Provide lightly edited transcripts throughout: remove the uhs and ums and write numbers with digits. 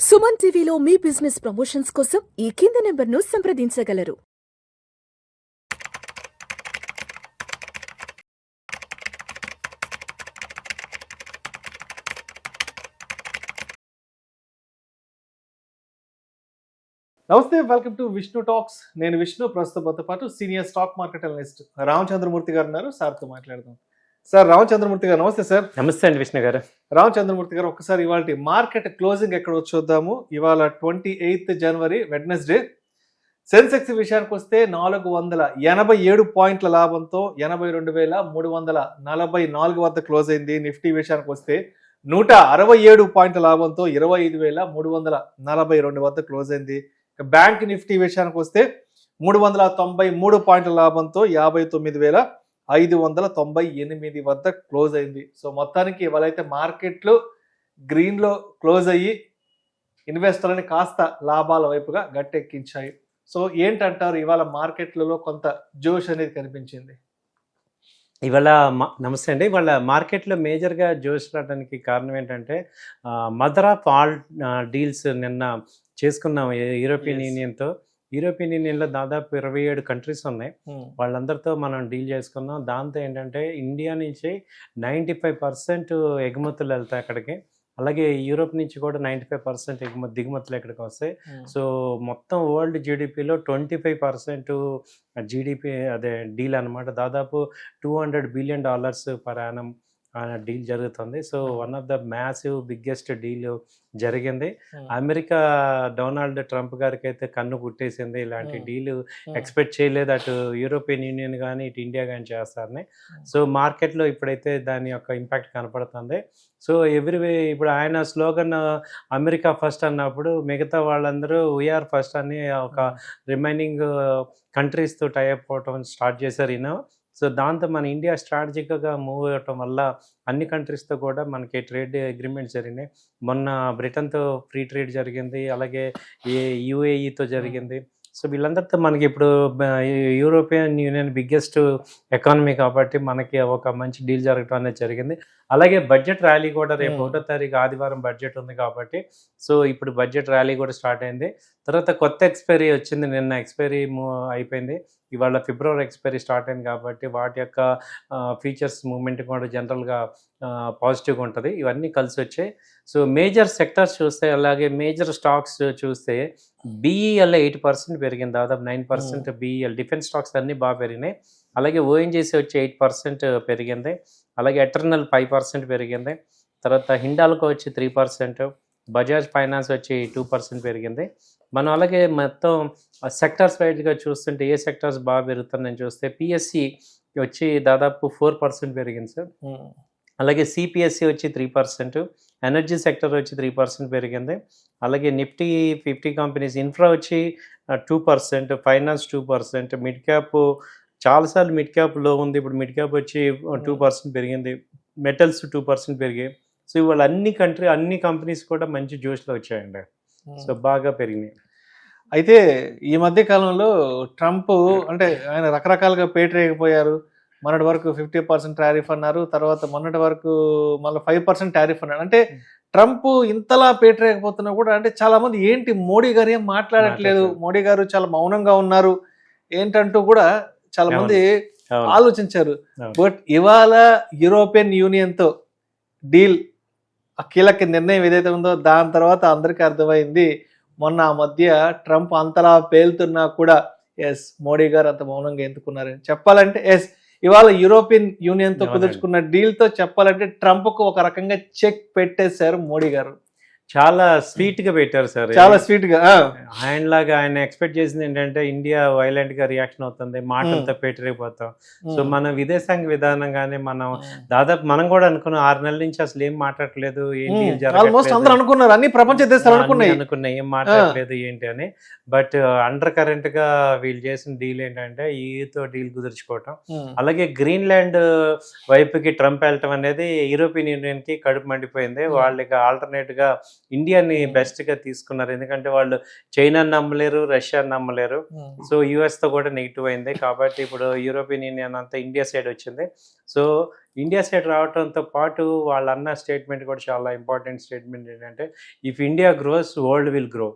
సుమన్ టీవీలో మీ business promotions కోసం ఈ కింది నెంబర్ను సంప్రదించగలరు. నమస్తే, వెల్కమ్ టు విష్ణు టాక్స్. నేను విష్ణు. ప్రస్తుతంతో పాటు senior stock market analyst Ramachandramurthy గారు ఉన్నారు. సార్తో మాట్లాడదాం. సార్, రామచంద్రమూర్తి గారు నమస్తే. సార్ నమస్తే అండి విష్ణు గారు. రామచంద్రమూర్తి గారు, ఒకసారి ఇవాళ మార్కెట్ క్లోజింగ్ ఎక్కడ చూద్దాము. ఇవాళ 28 జనవరి వెడ్నెస్డే. సెన్సెక్స్ విషయానికి వస్తే 487 పాయింట్ల లాభంతో 82,344 వద్ద క్లోజ్ అయింది. నిఫ్టీ విషయానికి వస్తే 167 పాయింట్ల లాభంతో 25,342 వద్ద క్లోజ్ అయింది. బ్యాంక్ నిఫ్టీ విషయానికి వస్తే 393 పాయింట్ల లాభంతో 59,598 వద్ద క్లోజ్ అయింది. సో మొత్తానికి ఇవాళైతే మార్కెట్లు గ్రీన్లో క్లోజ్ అయ్యి ఇన్వెస్టర్లని కాస్త లాభాల వైపుగా గట్టెక్కించాయి. సో ఏంటంటారు, ఇవాళ మార్కెట్లలో కొంత జోష్ అనేది కనిపించింది. ఇవాళ నమస్తే అండి. ఇవాళ మార్కెట్లో మేజర్గా జోష్ రావడానికి కారణం ఏంటంటే మదర్ ఆఫ్ ఆల్ డీల్స్ నిన్న చేసుకున్నాం యూరోపియన్ యూనియన్తో. యూరోపియన్ యూనియన్లో దాదాపు 27 కంట్రీస్ ఉన్నాయి. వాళ్ళందరితో మనం డీల్ చేసుకున్నాం. దాంతో ఏంటంటే ఇండియా నుంచి 95% ఎగుమతులు వెళ్తాయి అక్కడికి. అలాగే యూరోప్ నుంచి కూడా 95% దిగుమతులు ఎక్కడికి వస్తాయి. సో మొత్తం వరల్డ్ జీడిపిలో 25% జీడిపి అదే డీల్ అనమాట. దాదాపు $200 బిలియన్ పర్ యానం డీల్ జరుగుతుంది. So one of the massive biggest deal జరిగింది. అమెరికా డొనాల్డ్ ట్రంప్ గారికి అయితే కన్ను పుట్టేసింది. ఇలాంటి డీల్ ఎక్స్పెక్ట్ చేయలేదు అటు యూరోపియన్ యూనియన్ కానీ ఇటు ఇండియా కానీ చేస్తారని. సో మార్కెట్లో ఇప్పుడైతే దాని యొక్క ఇంపాక్ట్ కనపడుతుంది. సో ఇప్పుడు ఆయన స్లోగన్ అమెరికా ఫస్ట్ అన్నప్పుడు మిగతా వాళ్ళందరూ వీఆర్ ఫస్ట్ అని ఒక రిమైనింగ్ కంట్రీస్తో టైఅప్ అవటం స్టార్ట్ చేశారు ఈయన. సో దాంతో మన ఇండియా స్ట్రాటజిక్గా మూవ్ అవ్వటం వల్ల అన్ని కంట్రీస్తో కూడా మనకి ట్రేడ్ అగ్రిమెంట్స్ జరిగినాయి. మొన్న బ్రిటన్తో ఫ్రీ ట్రేడ్ జరిగింది, అలాగే యూఏఈతో జరిగింది. సో వీళ్ళందరితో మనకి ఇప్పుడు యూరోపియన్ యూనియన్ బిగ్గెస్ట్ ఎకానమీ కాబట్టి మనకి ఒక మంచి డీల్ జరగడం అనేది జరిగింది. అలాగే బడ్జెట్ ర్యాలీ కూడా రేపు 1వ తారీఖు ఆదివారం బడ్జెట్ ఉంది కాబట్టి సో ఇప్పుడు బడ్జెట్ ర్యాలీ కూడా స్టార్ట్ అయింది. తర్వాత కొత్త ఎక్స్పైరీ వచ్చింది, నిన్న ఎక్స్పైరీ అయిపోయింది. ఇవాళ ఫిబ్రవరి ఎక్స్పైరీ స్టార్ట్ అయింది కాబట్టి వాటి యొక్క ఫీచర్స్ మూమెంట్ కూడా జనరల్గా పాజిటివ్గా ఉంటుంది. ఇవన్నీ కలిసి వచ్చాయి. సో మేజర్ సెక్టర్స్ చూస్తే, అలాగే మేజర్ స్టాక్స్ చూస్తే బీఈఎల్ 8% పెరిగింది, దాదాపు 9% బీఈఎల్. డిఫెన్స్ స్టాక్స్ అన్నీ బాగా పెరిగినాయి. అలాగే ఓఎన్జీసీ వచ్చి 8% పెరిగింది. అలాగే ఎటర్నల్ 5% పెరిగింది. తర్వాత హిండాల్కో వచ్చి 3%, బజాజ్ ఫైనాన్స్ వచ్చి 2% పెరిగింది. మనం అలాగే మొత్తం సెక్టర్స్ వైజ్గా చూస్తుంటే ఏ సెక్టర్స్ బాగా పెరుగుతుందని చూస్తే పిఎస్సి వచ్చి దాదాపు 4% పెరిగింది సార్. అలాగే సిపిఎస్సి వచ్చి 3%, ఎనర్జీ సెక్టర్ వచ్చి 3% పెరిగింది. అలాగే నిఫ్టీ 50 కంపెనీస్, ఇన్ఫ్రా వచ్చి 2%, ఫైనాన్స్ 2%, మిడ్ క్యాప్ చాలాసార్లు మిడ్ క్యాప్ లో ఉంది, ఇప్పుడు మిడ్ క్యాప్ వచ్చి 2% పెరిగింది. మెటల్స్ 2% పెరిగాయి. సో ఇవాళ అన్ని కంపెనీస్ కూడా మంచి జోష్లో వచ్చాయండి. సో బాగా పెరిగినాయి. అయితే ఈ మధ్య కాలంలో ట్రంప్ అంటే ఆయన రకరకాలుగా పేటరేగిపోయారు. మొన్నటి వరకు 50% టారిఫ్ అన్నారు, తర్వాత మొన్నటి వరకు మళ్ళీ 5% టారిఫ్ అన్నాడు. అంటే ట్రంప్ ఇంతలా పేటరేగిపోతున్నా కూడా అంటే చాలా మంది ఏంటి మోడీ గారు ఏం మాట్లాడట్లేదు, మోడీ గారు చాలా మౌనంగా ఉన్నారు ఏంటంటూ కూడా చాలా మంది ఆలోచించారు. బట్ ఇవాళ యూరోపియన్ యూనియన్ తో డీల్ కీలక నిర్ణయం ఏదైతే ఉందో దాని తర్వాత అందరికీ అర్థమైంది. మొన్న ఆ మధ్య ట్రంప్ అంతలా పేలుతున్నా కూడా ఎస్ మోడీ గారు అంత మౌనంగా ఎందుకున్నారని చెప్పాలంటే ఎస్ ఇవాళ యూరోపియన్ యూనియన్ తో కుదుర్చుకున్న డీల్ తో చెప్పాలంటే ట్రంప్ కు ఒక రకంగా చెక్ పెట్టేశారు మోడీ గారు. చాలా స్వీట్ గా పెట్టారు సార్, చాలా స్వీట్ గా. ఆయన ఎక్స్పెక్ట్ చేసింది ఏంటంటే ఇండియా వైలెంట్ గా రియాక్షన్ అవుతుంది, మాటలతో పెట్టిపోతాం. సో మన విదేశాంగ విధానం కానీ దాదాపు మనం కూడా అనుకున్నాం 6 నెలల నుంచి అసలు ఏం మాట్లాడలేదు, అనుకున్నారు అన్ని ప్రపంచ దేశాలు అనుకున్నాయి ఏం మాట్లాడలేదు ఏంటి అని. బట్ అండర్ కరెంట్ గా వీళ్ళు చేసిన డీల్ ఏంటంటే ఈతో డీల్ కుదుర్చుకోవటం. అలాగే గ్రీన్లాండ్ వైపుకి ట్రంప్ వెళ్ళటం అనేది యూరోపియన్ యూనియన్ కి కడుపు మండిపోయింది. వాళ్ళకి ఆల్టర్నేట్ గా ఇండియాని బెస్ట్ గా తీసుకున్నారు. ఎందుకంటే వాళ్ళు చైనా నమ్మలేరు, రష్యా నమ్మలేరు. సో యుఎస్ తో కూడా నెగిటివ్ అయింది కాబట్టి ఇప్పుడు యూరోపియన్ యూనియన్ అంతా ఇండియా సైడ్ వచ్చింది. సో ఇండియా సైడ్ రావడంతో పాటు వాళ్ళ అన్న స్టేట్మెంట్ కూడా చాలా ఇంపార్టెంట్ స్టేట్మెంట్ ఏంటంటే if India gross world will grow.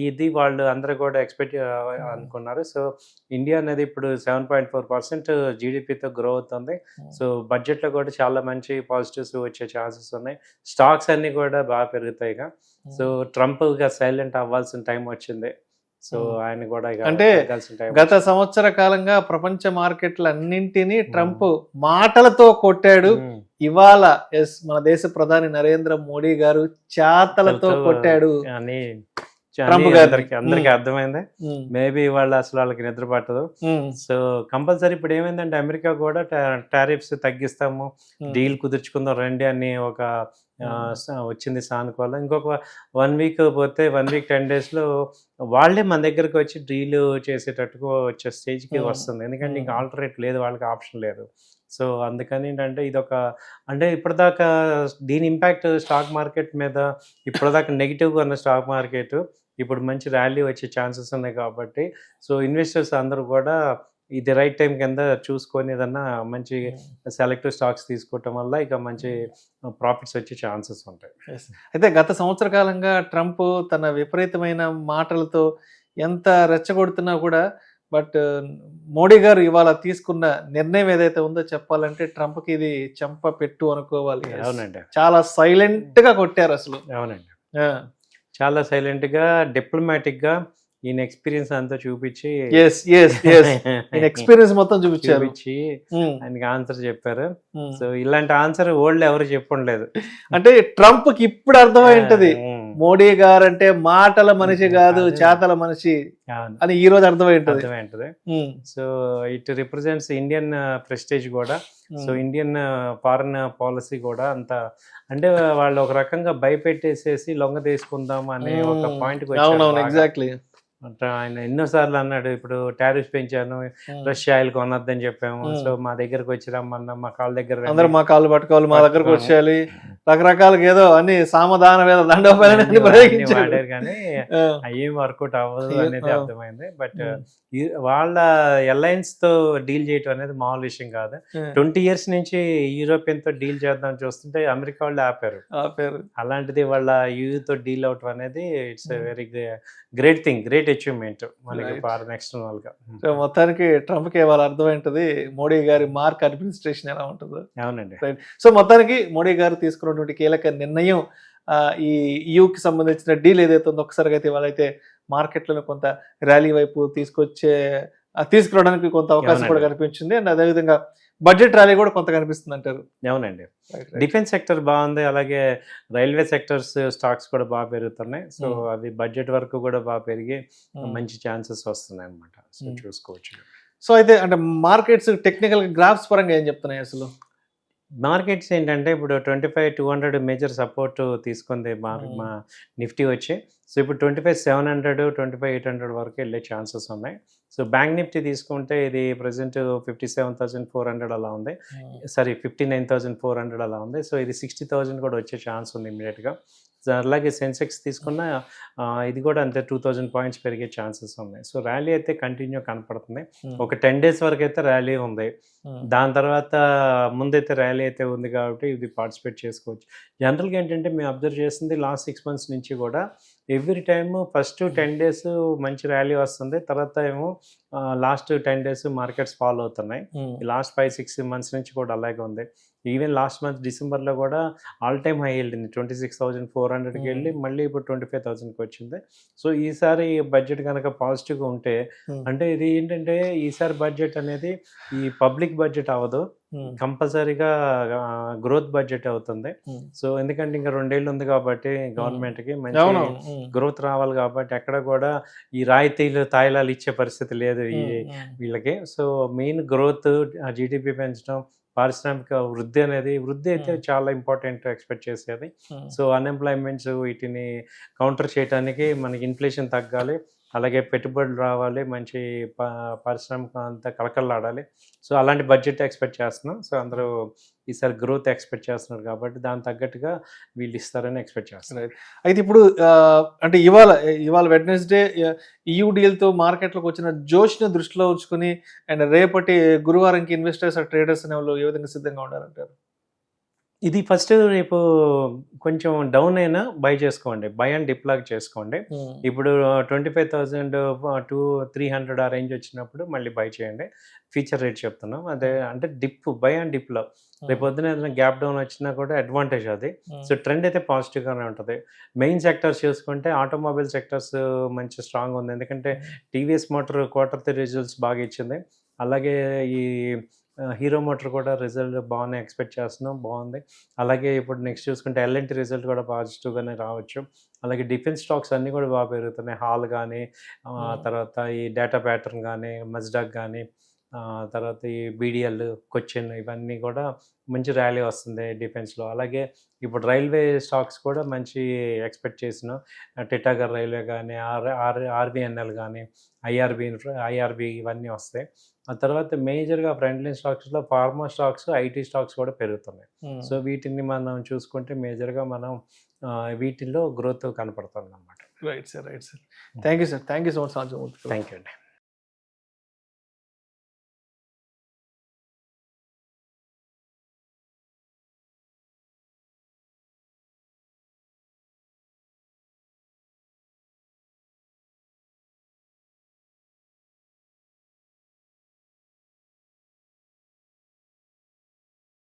ఇది వాళ్ళు అందరూ కూడా ఎక్స్పెక్ట్ అనుకున్నారు. సో ఇండియా అనేది ఇప్పుడు 7.4% జీడిపితో గ్రో అవుతుంది. సో బడ్జెట్లో కూడా చాలా మంచి పాజిటివ్స్ వచ్చే ఛాన్సెస్ ఉన్నాయి. స్టాక్స్ అన్నీ కూడా బాగా పెరుగుతాయి. సో ట్రంప్ సైలెంట్ అవ్వాల్సిన టైం వచ్చింది. సో ఆయన కూడా అంటే గత సంవత్సర కాలంగా ప్రపంచ మార్కెట్ల అన్నింటినీ ట్రంప్ మాటలతో కొట్టాడు. ఇవాళ మన దేశ ప్రధాని నరేంద్ర మోడీ గారు చేతలతో కొట్టాడు అని ట్రంప్ గారికి అందరికి అర్థమైంది. మేబీ వాళ్ళు అసలు వాళ్ళకి నిద్ర పట్టదు. సో కంపల్సరీ ఇప్పుడు ఏమైందంటే అమెరికా కూడా టారిఫ్స్ తగ్గిస్తాము, డీల్ కుదుర్చుకుందాం రండి అని ఒక వచ్చింది సానుకూలం. ఇంకొక 1 వీక్ పోతే 1 వీక్ 10 డేస్లో వాళ్ళే మన దగ్గరకు వచ్చి డీల్ చేసేటట్టుగా వచ్చే స్టేజ్కి వస్తుంది. ఎందుకంటే ఇంకా ఆల్టర్నేట్ లేదు, వాళ్ళకి ఆప్షన్ లేదు. సో అందుకని ఏంటంటే ఇదొక అంటే ఇప్పటిదాకా దీని ఇంపాక్ట్ స్టాక్ మార్కెట్ మీద ఇప్పటిదాకా నెగిటివ్గా ఉన్న స్టాక్ మార్కెట్ ఇప్పుడు మంచి ర్యాలీ వచ్చే ఛాన్సెస్ ఉన్నాయి. కాబట్టి సో ఇన్వెస్టర్స్ అందరూ కూడా ఇది రైట్ టైం కింద చూసుకొని ఏదన్నా మంచి సెలెక్టివ్ స్టాక్స్ తీసుకోవటం వల్ల ఇక మంచి ప్రాఫిట్స్ వచ్చే ఛాన్సెస్ ఉంటాయి. అయితే గత సంవత్సర కాలంగా ట్రంప్ తన విపరీతమైన మాటలతో ఎంత రెచ్చగొడుతున్నా కూడా బట్ మోడీ గారు ఇవాళ తీసుకున్న నిర్ణయం ఏదైతే ఉందో చెప్పాలంటే ట్రంప్కి ఇది చెంప పెట్టు అనుకోవాలి. అవునండి, చాలా సైలెంట్ గా కొట్టారు అసలు. అవునండి, చాలా సైలెంట్ గా డిప్లొమాటిక్ గా ఈయన ఎక్స్పీరియన్స్ అంతా చూపించి ఎక్స్పీరియన్స్ మొత్తం చూపించి ఆయనకి ఆన్సర్ చెప్పారు. సో ఇలాంటి ఆన్సర్ ఓల్డ్ ఎవరు చెప్పలేదు. అంటే ట్రంప్ కి ఇప్పుడు అర్థమై ఉంటది మోడీ గారు అంటే మాటల మనిషి కాదు చేతల మనిషి అని ఈ రోజు అర్థమై ఉంటది. So it represents Indian prestige కూడా. సో ఇండియన్ ఫారెన్ పాలసీ కూడా అంత అంటే వాళ్ళు ఒక రకంగా భయపెట్టేసేసి లొంగ తీసుకుందాం అనే ఒక పాయింట్. ఎగ్జాక్ట్లీ ఆయన ఎన్నోసార్లు అన్నాడు, ఇప్పుడు టారిఫ్స్ పెంచాను, రష్యా ఆయిల్ కొనొద్దని చెప్పాము. సో మా దగ్గరకు వచ్చి రమ్మన్నా, మా కాళ్ళ దగ్గర అందరూ మా కాళ్ళు పట్టుకోవాలి, మా దగ్గరకు వచ్చేయాలి, రకరకాలుగా ఏదో అన్ని సామధాన వేద వాడారు కానీ ఏం వర్కౌట్ అవ్వదు అనేది అర్థమైంది. బట్ వాళ్ళ అలయన్స్ తో డీల్ చేయటం అనేది మామూలు విషయం కాదు. 20 years నుంచి యూరోపియన్ తో డీల్ చేద్దాం చూస్తుంటే అమెరికా వాళ్ళు ఆపారు. అలాంటిది వాళ్ళ యూఏ తో డీల్ అవటం అనేది it's very great thing, great achievement మనకి ఫారెన్ ఎక్స్టర్నల్ గా. సో మొత్తానికి ట్రంప్ కి వాళ్ళ అర్థమైంటది మోడీ గారి మార్క్ అడ్మినిస్ట్రేషన్ ఎలా ఉంటుందో. అవునండి. సో మొత్తానికి మోడీ గారు తీసుకున్నటువంటి కీలక నిర్ణయం ఈ యూకి సంబంధించిన డీల్ ఏదైతే ఉందో ఒకసారిగా అయితే వాళ్ళైతే మార్కెట్లను కొంత ర్యాలీ వైపు తీసుకురావడానికి కొంత అవకాశం కూడా కనిపించింది. అండ్ అదేవిధంగా బడ్జెట్ ర్యాలీ కూడా కొంత కనిపిస్తుంది అంటారు. అవునండి, డిఫెన్స్ సెక్టర్ బాగుంది, అలాగే రైల్వే సెక్టర్స్ స్టాక్స్ కూడా బాగా పెరుగుతున్నాయి. సో అవి బడ్జెట్ వరకు కూడా బాగా పెరిగి మంచి ఛాన్సెస్ వస్తున్నాయి అన్నమాట. సో చూసుకోవచ్చు. సో అయితే అంటే మార్కెట్స్ టెక్నికల్ గ్రాఫ్స్ పరంగా ఏం చెప్తున్నాయి అసలు? మార్కెట్స్ ఏంటంటే ఇప్పుడు 25,200 మేజర్ సపోర్ట్ తీసుకుంది మా నిఫ్టీ వచ్చి. సో ఇప్పుడు 25,700 25,800 వరకు వెళ్ళే ఛాన్సెస్ ఉన్నాయి. సో బ్యాంక్ నిఫ్టీ తీసుకుంటే ఇది ప్రజెంట్ 57,400 అలా ఉంది, సారీ 59,400 అలా ఉంది. సో ఇది 60,000 కూడా వచ్చే ఛాన్స్ ఉంది ఇమీడియట్గా. అలాగే సెన్సెక్స్ తీసుకున్న ఇది కూడా అంతే 2,000 పాయింట్స్ పెరిగే ఛాన్సెస్ ఉన్నాయి. సో ర్యాలీ అయితే కంటిన్యూ కనపడుతుంది. ఒక 10 days వరకు అయితే ర్యాలీ ఉంది. దాని తర్వాత ముందైతే ర్యాలీ అయితే ఉంది కాబట్టి ఇది పార్టిసిపేట్ చేసుకోవచ్చు. జనరల్గా ఏంటంటే మేము అబ్జర్వ్ చేసింది లాస్ట్ 6 months నుంచి కూడా ఎవ్రీ టైమ్ ఫస్ట్ 10 days మంచి ర్యాలీ వస్తుంది, తర్వాత ఏమో లాస్ట్ 10 days మార్కెట్స్ ఫాలో అవుతున్నాయి. లాస్ట్ 5-6 months నుంచి కూడా అలాగే ఉంది. ఈవెన్ లాస్ట్ మంత్ డిసెంబర్లో కూడా ఆల్ టైమ్ హై వెళ్ళింది, 26,400కి వెళ్ళి మళ్ళీ ఇప్పుడు 25,000కి వచ్చింది. సో ఈసారి బడ్జెట్ కనుక పాజిటివ్గా ఉంటే అంటే ఇది ఏంటంటే ఈసారి బడ్జెట్ అనేది ఈ పబ్లిక్ బడ్జెట్ అవ్వదు, కంపల్సరీగా గ్రోత్ బడ్జెట్ అవుతుంది. సో ఎందుకంటే ఇంకా 2 ఏళ్ళు ఉంది కాబట్టి గవర్నమెంట్కి మంచి గ్రోత్ రావాలి కాబట్టి ఎక్కడ కూడా ఈ రాయితీలు తాయిలాలు ఇచ్చే పరిస్థితి లేదు వీళ్ళకి. సో మెయిన్ గ్రోత్, జీడిపి పెంచడం, పారిశ్రామిక వృద్ధి అయితే చాలా ఇంపార్టెంట్ ఎక్స్పెక్ట్ చేసేది. సో అన్ఎంప్లాయ్మెంట్స్ వీటిని కౌంటర్ చేయడానికి మనకి ఇన్ఫ్లేషన్ తగ్గాలి, అలాగే పెట్టుబడులు రావాలి, మంచి పారిశ్రామిక అంతా కళకళలాడాలి. సో అలాంటి బడ్జెట్ ఎక్స్పెక్ట్ చేస్తున్నాం. సో అందరూ ఈసారి గ్రోత్ ఎక్స్పెక్ట్ చేస్తున్నారు కాబట్టి దానికి తగ్గట్టుగా వీళ్ళు ఇస్తారని ఎక్స్పెక్ట్ చేస్తున్నారు. రైట్. అయితే ఇప్పుడు అంటే ఇవాళ వెడ్నెస్డే EU డీల్తో మార్కెట్లోకి వచ్చిన జోష్ని దృష్టిలో ఉంచుకుని అండ్ రేపటి గురువారంకి ఇన్వెస్టర్స్ ట్రేడర్స్ అనే వాళ్ళు ఏ విధంగా సిద్ధంగా ఉండాలంటారు? ఇది ఫస్ట్ రేపు కొంచెం డౌన్ అయినా బై చేసుకోండి, బై అండ్ డిప్ లాగా చేసుకోండి. ఇప్పుడు 25,000 to 300 ఆ రేంజ్ వచ్చినప్పుడు మళ్ళీ బై చేయండి. ఫ్యూచర్ రేట్ చెప్తున్నాం, అదే అంటే డిప్, బై అండ్ డిప్లో రేపు పొద్దున ఏదైనా గ్యాప్ డౌన్ వచ్చినా కూడా అడ్వాంటేజ్ అది. సో ట్రెండ్ అయితే పాజిటివ్గానే ఉంటుంది. మెయిన్ సెక్టర్స్ చూసుకుంటే ఆటోమొబైల్ సెక్టర్స్ మంచి స్ట్రాంగ్ ఉంది, ఎందుకంటే టీవీఎస్ మోటార్ Q3 రిజల్ట్స్ బాగా ఇచ్చింది. అలాగే ఈ హీరో మోటార్ కూడా రిజల్ట్ బాగానే ఎక్స్పెక్ట్ చేస్తున్నాం, బాగుంది. అలాగే ఇప్పుడు నెక్స్ట్ చూసుకుంటే L&T రిజల్ట్ కూడా పాజిటివ్గానే రావచ్చు. అలాగే డిఫెన్స్ స్టాక్స్ అన్నీ కూడా బాగా పెరుగుతున్నాయి. హాల్ కానీ, తర్వాత ఈ డేటా ప్యాటర్న్ కానీ, మజ్డాక్ కానీ, తర్వాత ఈ BDL, కొచ్చిన్, ఇవన్నీ కూడా మంచి ర్యాలీ వస్తుంది డిఫెన్స్లో. అలాగే ఇప్పుడు రైల్వే స్టాక్స్ కూడా మంచి ఎక్స్పెక్ట్ చేసినాం. టిటాగర్ రైల్వే కానీ, RVNL కానీ, IRB ఇవన్నీ వస్తాయి. ఆ తర్వాత మేజర్గా ఫ్రంట్ లైన్ స్టాక్స్లో ఫార్మా స్టాక్స్, IT స్టాక్స్ కూడా పెరుగుతున్నాయి. సో వీటిని మనం చూసుకుంటే మేజర్గా మనం వీటిల్లో గ్రోత్ కనపడుతుంది అన్నమాట. Right sir. Thank you sir. Thank you so much. Thank you అండి.